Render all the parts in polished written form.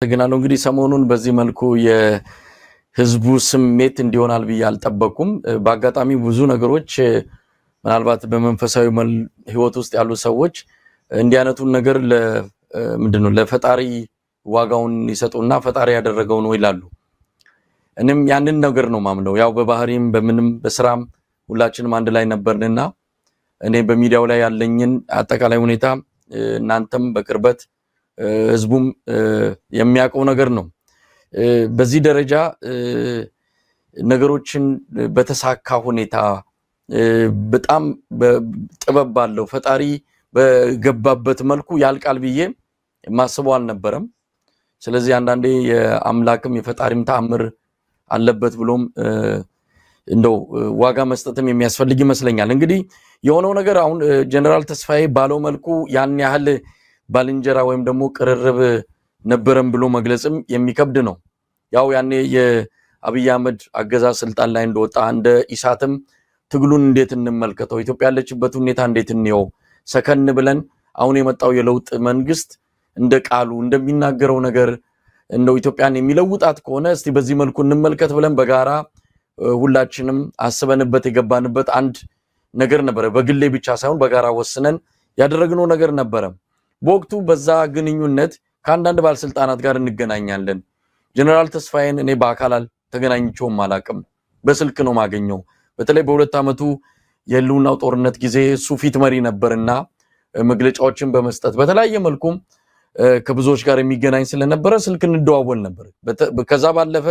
ተገናነው እንግዲህ ሰሞኑን በዚህ መልኩ የህዝቡ ስሜት እንዲሆናል ብዬ አልጠበቅኩም በአጋጣሚ ብዙ ነገሮች ምናልባት በመንፈሳዊ ህይወት ውስጥ ያሉ ሰዎች እንዲያነቱን ነገር ለምንድነው ለፈጣሪ ዋጋውን ይሰጡና ፈጣሪ ያደረገው ነው ይላሉ እንም ያንን ነገር ነው ማምነው ያው በባህሪም በምንም በስራም ሁላችንም አንድ ላይ ነበርንና እኔ በሚዲያው ላይ ያለኝን አጠቃላይ ሁኔታ እናንተም በቅርበት ህዝቡም የሚያቀው ነገር ነው በዚህ ደረጃ ነገሮችን በተሳካ ሁኔታ በጣም ጥበብ ባለው ፈጣሪ በገባበት መልኩ ያልቃል ብዬ ማስበው አልነበረም ስለዚህ አንዳንዴ የአምላክም የፈጣሪም ተአምር አለበት ብሎም እንደው ዋጋ መስጠትም የሚያስፈልግ ይመስለኛል እንግዲህ የሆነው ነገር አሁን ጀነራል ተስፋዬ ባለው መልኩ ያን ያህል ባልንጀራ ወይም ደግሞ ቅርርብ ነበረም ብሎ መግለጽም የሚከብድ ነው ያው ያኔ የአብይ አህመድ አገዛዝ ስልጣን ላይ እንደወጣ እንደ ኢሳትም ትግሉን እንዴት እንመልከተው ኢትዮጵያ ያለችበት ሁኔታ እንዴት እንየው ሰከን ብለን አሁን የመጣው የለውጥ መንግስት እንደ ቃሉ እንደሚናገረው ነገር እንደው ኢትዮጵያን የሚለውጣት ከሆነ እስቲ በዚህ መልኩ እንመልከት ብለን በጋራ ሁላችንም አስበንበት የገባንበት አንድ ነገር ነበር በግሌ ብቻ ሳይሆን በጋራ ወስነን ያደረግነው ነገር ነበር በወቅቱ በዛ ግንኙነት ከአንዳንድ ባለስልጣናት ጋር እንገናኛለን ጀነራል ተስፋዬን እኔ በአካላል ተገናኝቼው ማላቀም በስልክ ነው ማገኘው በተለይ በሁለት አመቱ የሉናው ጦርነት ጊዜ ሱፊት መሪ ነበርና መግለጫዎችን በመስጠት በተለያየ መልኩ ከብዙዎች ጋር የሚገናኝ ስለነበረ ስልክ እንደዋወል ነበር ከዛ ባለፈ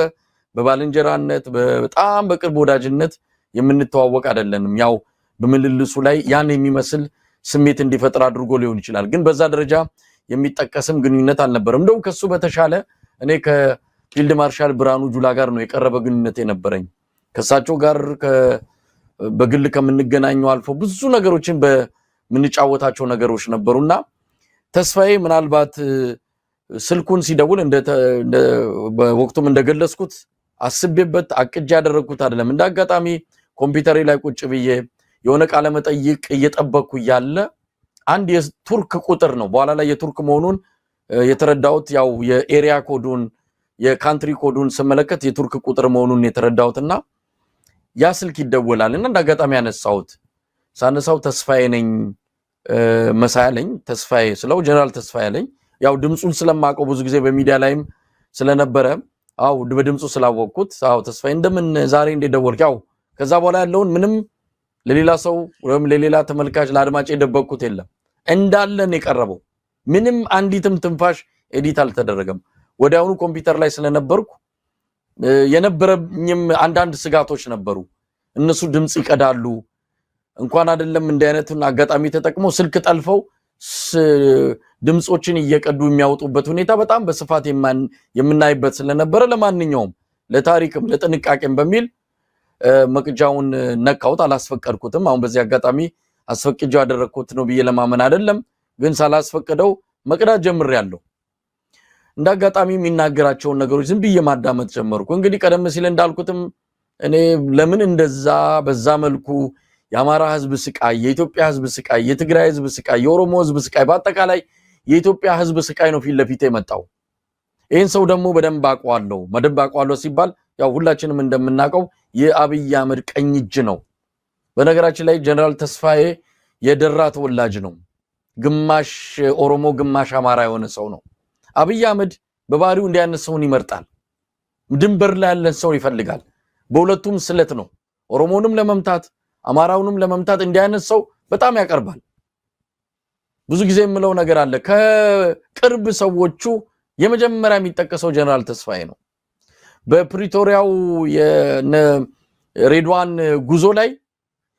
በባልንጀራነት በጣም በቅርብ ወዳጅነት የምንተዋወቅ አይደለንም ያው በመልልሱ ላይ ያን የሚመስል ስሜት እንዲፈጥር አድርጎ ሊሆን ይችላል ግን በዛ ደረጃ የሚጠቀስም ግንኙነት አልነበረም እንደው ከሱ በተሻለ እኔ ከፊልድ ማርሻል ብራኑ ጁላ ጋር ነው የቀረበ ግንኙነት የነበረኝ ከሳቸው ጋር በግል ከምንገናኘው አልፎ ብዙ ነገሮችን በምንጫወታቸው ነገሮች ነበርና ተስፋዬ ምናልባት ስልኩን ሲደውል እንደ በወቅቱም እንደገለጽኩት አስቤበት አቅጅ ያደረኩት አይደለም እንዳጋጣሚ ኮምፒውተሬ ላይ ቁጭ ብዬ የሆነ ቃለ መጠይቅ እየጠበቅኩ ያለ አንድ የቱርክ ቁጥር ነው በኋላ ላይ የቱርክ መሆኑን የተረዳሁት ያው የኤሪያ ኮዱን የካንትሪ ኮዱን ስመለከት የቱርክ ቁጥር መሆኑን የተረዳሁትና ያ ስልክ ይደወላልና እንዳጋጣሚ ያነሳሁት ሳነሳው ተስፋዬ ነኝ መሳያለኝ ተስፋዬ ስለው ጀነራል ተስፋዬ አለኝ ያው ድምጹን ስለማቀው ብዙ ጊዜ በሚዲያ ላይም ስለነበረ አው በድምጹ ስላወቅኩት አው ተስፋዬ እንደምን ዛሬ እንደደወልክ ያው ከዛ በኋላ ያለውን ምንም ለሌላ ሰው ወይም ለሌላ ተመልካች ለአድማጭ የደበቅኩት የለም እንዳለን የቀረበው ምንም አንዲትም ትንፋሽ ኤዲት አልተደረገም ወዲያውኑ ኮምፒውተር ላይ ስለነበርኩ የነበረኝም አንዳንድ ስጋቶች ነበሩ እነሱ ድምጽ ይቀዳሉ እንኳን አይደለም እንደ አይነቱን አጋጣሚ ተጠቅመው ስልክ ጠልፈው ድምጾችን እየቀዱ የሚያወጡበት ሁኔታ በጣም በስፋት የምናይበት ስለነበረ ለማንኛውም ለታሪክም ለጥንቃቄም በሚል መቅጃውን ነካውት አላስፈቀድኩትም አሁን በዚህ አጋጣሚ አስፈቅጃው ያደረኩት ነው ብዬ ለማመን አይደለም ግን ሳላስፈቀደው መቅዳት ጀምሬያለሁ እንዳጋጣሚ የሚናገራቸው ነገሮች ዝም ብዬ ማዳመጥ ጀመርኩ እንግዲህ ቀደም ሲል እንዳልኩትም እኔ ለምን እንደዛ በዛ መልኩ የአማራ ህዝብ ስቃይ የኢትዮጵያ ህዝብ ስቃይ የትግራይ ህዝብ ስቃይ የኦሮሞ ህዝብ ስቃይ በአጠቃላይ የኢትዮጵያ ህዝብ ስቃይ ነው ፊት ለፊት የመጣው ይሄን ሰው ደግሞ በደንብ አቋዋለሁ ሲባል ያው ሁላችንም እንደምናቀው የአብይ አህመድ ቀኝ እጅ ነው በነገራችን ላይ ጀነራል ተስፋዬ የደራ ተወላጅ ነው ግማሽ ኦሮሞ ግማሽ አማራ የሆነ ሰው ነው አብይ አህመድ በባህሪው እንዲያነሰውን ይመርጣል ድንበር ላይ ያለ ሰው ይፈልጋል በሁለቱም ስለት ነው ኦሮሞንም ለመምታት አማራውንም ለመምታት እንዲያነሰው በጣም ያቀርባል ብዙ ጊዜ የምለው ነገር አለ ከቅርብ ሰዎቹ የመጀመሪያ የሚጠቀሰው ጀነራል ተስፋዬ ነው በፕሪቶሪያው የሬድዋን ጉዞ ላይ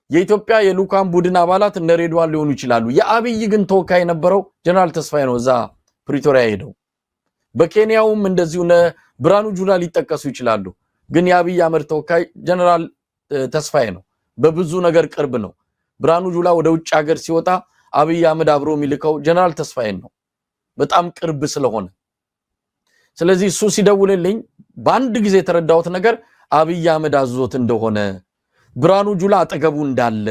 የኢትዮጵያ የሉካን ቡድን አባላት እነ ሬድዋን ሊሆኑ ይችላሉ የአብይ ግን ተወካይ የነበረው ጀነራል ተስፋዬ ነው እዛ ፕሪቶሪያ ሄደው በኬንያውም እንደዚሁ ብራኑ ጁላ ሊጠቀሱ ይችላሉ ግን የአብይ አህመድ ተወካይ ጀነራል ተስፋዬ ነው በብዙ ነገር ቅርብ ነው ብራኑ ጁላ ወደ ውጭ ሀገር ሲወጣ አብይ አህመድ አብሮ የሚልከው ጀነራል ተስፋዬ ነው በጣም ቅርብ ስለሆነ ስለዚህ እሱ ሲደውልልኝ በአንድ ጊዜ የተረዳሁት ነገር አብይ አህመድ አዝዞት እንደሆነ ብራኑ ጁላ አጠገቡ እንዳለ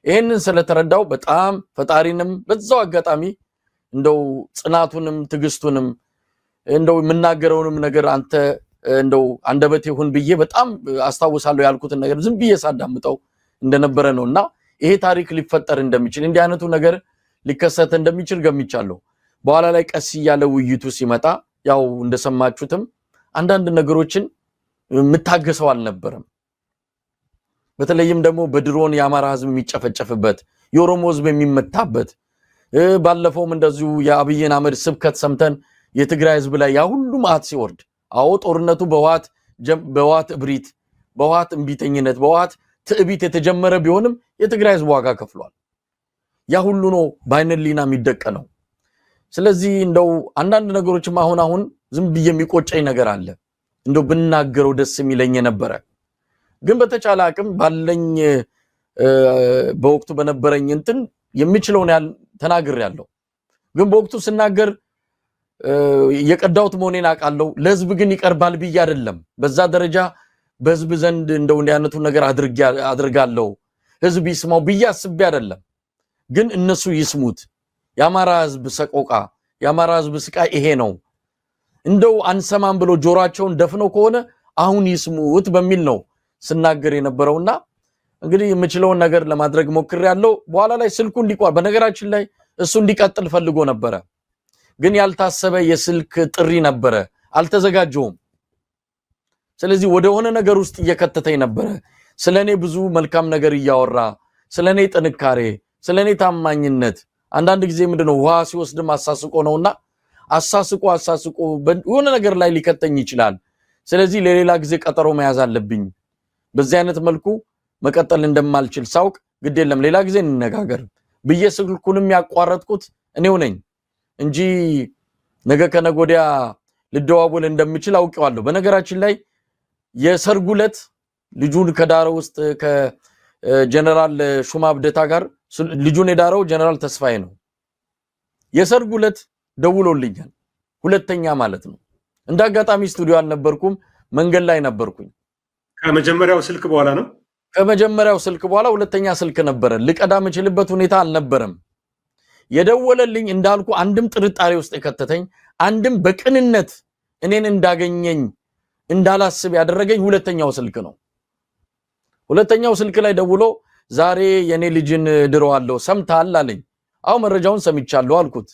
ይሄንን ስለተረዳው በጣም ፈጣሪንም በዛው አጋጣሚ እንደው ጽናቱንም ትግስቱንም እንደው የምናገረውንም ነገር አንተ እንደው አንደበቴ ሁን ብዬ በጣም አስተዋውሳለሁ ያልኩትን ነገር ዝም ብዬ ሳዳምጠው እንደነበረ ነውና ይሄ ታሪክ ሊፈጠር እንደሚችል እንዲህ አይነቱ ነገር ሊከሰት እንደሚችል ገምቻለሁ በኋላ ላይ ቀስ ያለ ውይይቱ ሲመጣ ያው እንደሰማችሁትም አንዳንድ ነገሮችን ምታገሰው አልነበረም በተለይም ደግሞ በድሮን ያማራ ህዝብ የሚጨፈጨፍበት የኦሮሞ ህዝብ የሚመታበት ባለፈውም እንደዚሁ የአብይን አህመድ ስብከት ሰምተን የትግራይ ህዝብ ላይ ያ ሁሉ ማት ሲወርድ አዎ ጦርነቱ በዋት እብሪት በዋት እንቢተኝነት በዋት ትዕቢት የተጀመረ ቢሆንም የትግራይ ህዝብ ዋጋ ከፍሏል ያ ሁሉ ነው ባይነሊና የሚደቀነው ስለዚህ እንደው አንዳንድ ነገሮችም አሁን ዝም ብዬ የሚቆጨኝ ነገር አለ እንደው ብናገረው ደስ የሚለኝ ነበር ግን በተቻለ አቅም ባለኝ በወቅቱ በነበረኝ እንትን የሚችለውን ያል ተናግር ያለው ግን በወቅቱ ስናገር የቀዳውት ሞኔን አቃለው ለህዝብ ግን ይቀርባል ብዬ አይደለም በዛ ደረጃ በህዝብ ዘንድ እንደው እንዲያነቱ ነገር አድርጋለሁ ህዝብ ይስማው ብዬ አስቤ አይደለም ግን እነሱ ይስሙት ያማራ ህዝብ ሰቆቃ ያማራ ህዝብ ስቃይ ይሄ ነው እንደው አንሰማም ብሎ ጆሮአቸውን ደፍነው ከሆነ አሁን ይስሙት በሚል ነው ስናገር የነበረውና እንግዲህ የምችለውን ነገር ለማድረግ ሞክሬያለሁ በኋላ ላይ ስልኩ እንዲቋር በነገራችን ላይ እሱ እንዲቀጥል ፈልጎ ነበር ግን ያልታሰበ የስልክ ጥሪ ነበር አልተዘጋጀውም ስለዚህ ወደ ሆነ ነገር ውስጥ እየከተተኝ ነበር ስለኔ ብዙ መልካም ነገር ያወራ ስለኔ ጥንካሬ ስለኔ ታማኝነት አንዳንድ ጊዜ ምንድነው ውሃ ሲወስድም አሳስቆ ነውና አሳስቆ የሆነ ነገር ላይ ሊከተኝ ይችላል ስለዚህ ለሌላ ጊዜ ቀጠሮ መያዝ አለብኝ በዚህ አይነት መልኩ መቀጠል እንደማልችል ሳውቅ ግድ የለም ሌላ ጊዜ እንነጋገር በየስልኩንም ያቋረጥኩት እኔው ነኝ እንጂ ነገ ከነጎዲያ ልደዋወል እንደምችል አውቀዋለሁ በነገራችን ላይ የሰርጉለት ልጁን ከዳረው ውስጥ ከጀነራል ሹማብደታ ጋር ልጁን የዳረው ጀነራል ተስፋዬ ነው የሰርጉለት ደውሎልኛል ሁለተኛ ማለት ነው እንዳጋጣሚ ስቱዲዮ አልነበርኩም መንገድ ላይ ነበርኩኝ ከመጀመሪያው ስልክ በኋላ ነው ከመጀመሪያው ስልክ በኋላ ሁለተኛ ስልክ ነበር ልቀዳም ይችልበት ሁኔታ አልነበረም የደወለልኝ እንዳልኩ አንድም ጥርጣሬ ውስጥ የከተተኝ አንድም በቅንነት እኔን እንዳገኘኝ እንዳላስብ ያደረገኝ ሁለተኛው ስልክ ነው ሁለተኛው ስልክ ላይ ደውሎ ዛሬ የኔ ልጅን ድሮዋለሁ ሰምታል አለኝ አው መረጃውን ሰምቻለሁ አልኩት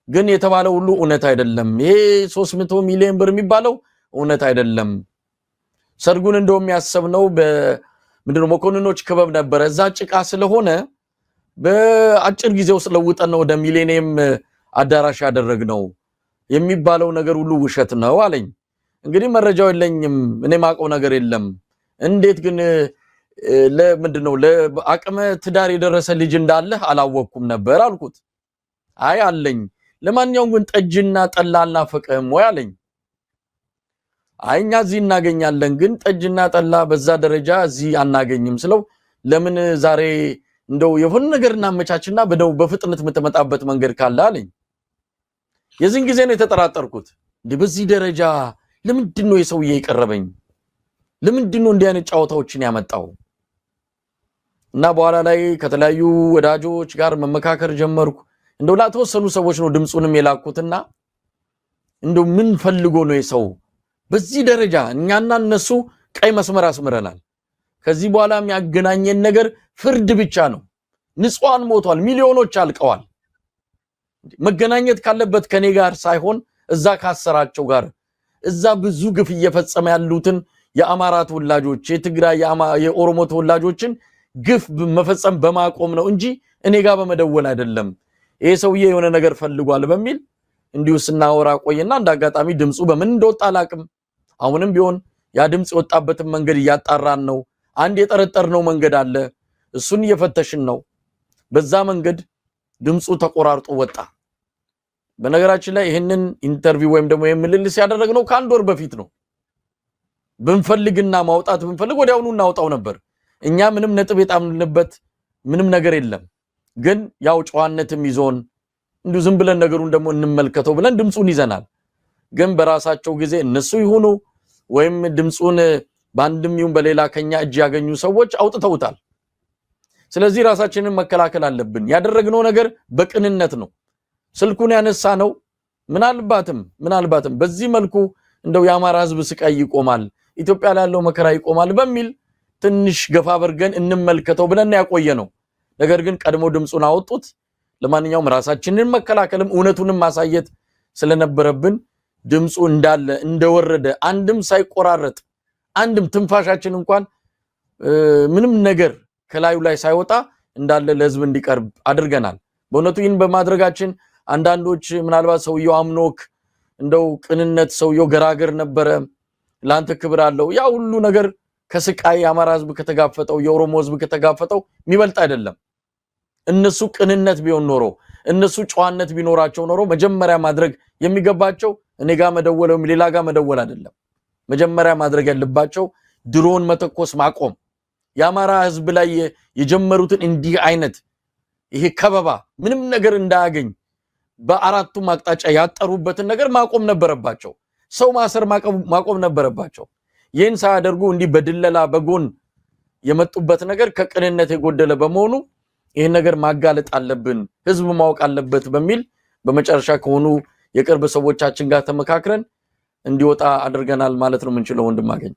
ግን የተባለው ሁሉ እውነት አይደለም ይሄ 300 ሚሊዮን ብር የሚባለው እውነት አይደለም ሰርጉን እንደውም ያሰብነው በምንድነው መኮንኖች ክበብ ነበር እዛ ጭቃ ስለሆነ በአጭር ጊዜ ውስጥ ለውጠን ነው ወደ ሚሊኒየም አዳራሽ ያደረግነው የሚባለው ነገር ሁሉ ውሸት ነው አለኝ እንግዲህ መረጃው የለኝም እኔ ማቀው ነገር የለም እንዴት ግን ለምንድነው ለአቅመ ትዳር የደረሰ ልጅ እንዳለ አላወቅኩም ነበር አልኩት አይ አለኝ ለማንኛውም ግን ጠጅና ጠላና ፈቀም ወይ አለኝ አይኛ እዚህ እናገኛለን ግን ጠጅና ጠላ በዛ ደረጃ እዚህ አናገኝም ስለው ለምን ዛሬ እንደው የሆነ ነገር እናመቻችና በፍጥነት መተመጣበት መንገድ ካለ አለኝ የዚህን ጊዜ ነው የተጠራጠርኩት በዚህ ደረጃ ለምንድነው የሰውዬ ይቀርበኝ ለምንድነው እንዲህ አይነት ጫዋታዎችን ያመጣው እና በኋላ ላይ ከተለያዩ ወዳጆች ጋር መመካከር ጀመርኩ እንደው ላተወሰኑ ሰዎች ነው ድምጹንም የላኩትና እንደው ምን ፈልጎ ነው የሰው በዚህ ደረጃ እኛና እነሱ ቀይ መስመር አስመረናል ከዚህ በኋላ የሚያገናኘን ነገር ፍርድ ብቻ ነው ንጹሃን ሞቷል ሚሊዮኖች አልቀዋል መገናኘት ካለበት ከኔ ጋር ሳይሆን እዛ ካሰራቸው ጋር እዛ ብዙ ግፍ እየፈጸመ ያሉትን የአማራ ተወላጆች የትግራይ የኦሮሞ ተወላጆችን ግፍ መፈጸም በማቆም ነው እንጂ እኔ ጋር በመደወል አይደለም ይሄ ሰውዬ የሆነ ነገር ፈልጓል በሚል እንዲሁ ስናወራ ቆየና እንዳጋጣሚ ድምጹ በምን እንደወጣ አላቅም አሁንም ቢሆን ያ ድምጽ ወጣበትን መንገድ ያጣራን ነው አንድ የጠረጠርነው መንገድ አለ እሱን እየፈተሽን ነው በዛ መንገድ ድምጹ ተቆራርጦ ወጣ በነገራችን ላይ ይሄንን ኢንተርቪው ወይም ደግሞ የምልልስ ያደረግነው ከአንድ ወር በፊት ነው ብንፈልግና ማውጣት ብንፈልግ ወዲያውኑ እናውጣው ነበር እኛ ምንም ነጥብ የጣምንበት ምንም ነገር የለም ግን ያው ጨዋነትም ይዞን እንዱ ዝም ብለን ነገሩን ደግሞ እንመልከተው ብለን ድምጹን ይዘናል ግን በራሳቸው ጊዜ እነሱ ይሁኑ ወይም ድምጹን ባንድም ይሁን በሌላ ከኛ እጅ ያገኙ ሰዎች አውጥተውታል ስለዚህ ራሳችንን መከላከል አለብን ያደረግነው ነገር በቅንነት ነው ስልኩን ያነሳ ነው ምናልባትም በዚህ መልኩ እንደው የአማራ ህዝብ ስቃይ ይቆማል ኢትዮጵያ ላይ ያለው መከራ ይቆማል በሚል ትንሽ ገፋ በርገን እንመልከተው ብለን ያቆየነው ነገር ግን ቀድሞ ድምጹን አወጡት ለማንኛውም ራሳችንን መከላከልም እውነቱንም ማሳየት ስለነበረብን ድምጹ እንዳለ እንደወረደ አንድም ሳይቆራረጥ አንድም ትንፋሻችን እንኳን ምንም ነገር ከላዩ ላይ ሳይወጣ እንዳለ ለህዝብ እንዲቀርብ አድርገናል በእውነቱ ይህን በማድረጋችን አንዳንዶች ምናልባት ሰውየው አምኖክ እንደው ቅንነት ሰውየው ገራገር ነበረ ላንተ ክብር አለው ያ ሁሉ ነገር ከስቃይ አማራ ህዝብ ከተጋፈጠው የኦሮሞ ህዝብ ከተጋፈጠው የሚበልጥ አይደለም እነሱ ቅንነት ቢሆን ኖሮ እነሱ ጨዋነት ቢኖራቸው ኖሮ መጀመሪያ ማድረግ የሚገባቸው እኔ ጋር መደወለው ሌላ ጋር መደወል አይደለም መጀመሪያ ማድረግ ያለባቸው ድሮን መተኮስ ማቆም የአማራ ህዝብ ላይ የጀመሩትን እንዲህ አይነት ይሄ ከበባ ምንም ነገር እንዳያገኝ በአራቱ ማቅጣጫ ያጠሩበትን ነገር ማቆም ነበረባቸው ሰው ማሰር ማቆም ነበረባቸው ይህን ሳያደርጉ እንዲህ በድለላ በጎን የመጡበት ነገር ከቅንነት የጎደለ በመሆኑ ይሄን ነገር ማጋለጥ አለብን ህዝብ ማወቅ አለበት በሚል በመጨረሻ ከሆኑ የቅርብ ሰዎቻችን ጋር ተመካክረን እንዲወጣ አድርገናል ማለት ነው ምንችለው ወንድማገኝ